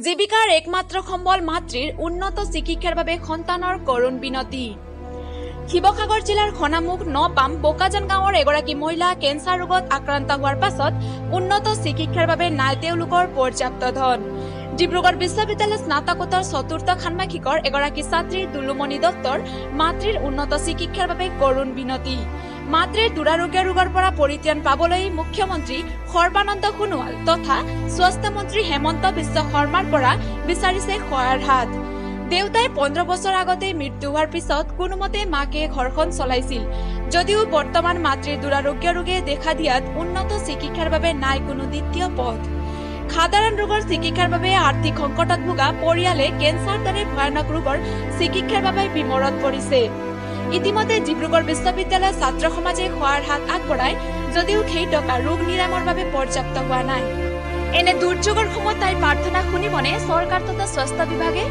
জীৱিকাৰ একমাত্ৰ সম্বল মাতৃৰ উন্নত চিকিৎসাৰ বাবে সন্তানৰ কৰুণ বিনতি। শিৱসাগৰ জিলাৰ খনামুখ নপাম বোকাজান গাঁৱৰ এগৰাকী মহিলা কেঞ্চাৰ ৰোগত আক্ৰান্ত হোৱাৰ পাছত উন্নত চিকিৎসাৰ বাবে নাই তেওঁলোকৰ পৰ্যাপ্ত ধন। ডিব্ৰুগড় বিশ্ববিদ্যালয় স্নাতকোত্তৰ চতুৰ্থ ষান্মাসিকৰ এগৰাকী ছাত্ৰী দুলুমণি দত্তৰ মাতৃৰ উন্নত চিকিৎসাৰ বাবে কৰুণ বিনতি। মাতৃৰ দুৰাৰোগ্য ৰোগৰ পৰা পৰিত্ৰাণ পাবলৈ মুখ্যমন্ত্ৰী সৰ্বানন্দ সোণোৱাল তথা স্বাস্থ্য মন্ত্ৰী হেমন্ত বিশ্ব শৰ্মাৰ পৰা বিচাৰিছে সহায়ৰ হাত। দেউতাই 15 বছৰ আগতে মৃত্যু হোৱাৰ পিছত কোনোমতে মাকে ঘৰখন চলাইছিল যদিও বৰ্তমান মাতৃৰ দুৰাৰোগ্য ৰোগে দেখা দিয়াত উন্নত চিকিৎসাৰ বাবে নাই কোনো দ্বিতীয় পথ। সাধাৰণ ৰোগৰ চিকিৎসাৰ বাবে আৰ্থিক সংকটত ভোগা পৰিয়ালে কেঞ্চাৰ দৰে ভয়ানক ৰোগৰ চিকিৎসাৰ বাবে বিমৰত পৰিছে। ইতিমধ্যে ডিব্ৰুগড় বিশ্ববিদ্যালয়ৰ ছাত্ৰ সমাজে সহায়ৰ হাত আগবঢ়ায় যদিও সেই টকা ৰোগ নিৰাময়ৰ বাবে পৰ্যাপ্ত হোৱা নাই। এনে দুৰ্যোগৰ সময়ত তাইৰ প্ৰাৰ্থনা শুনিবনে চৰকাৰ তথা স্বাস্থ্য বিভাগে?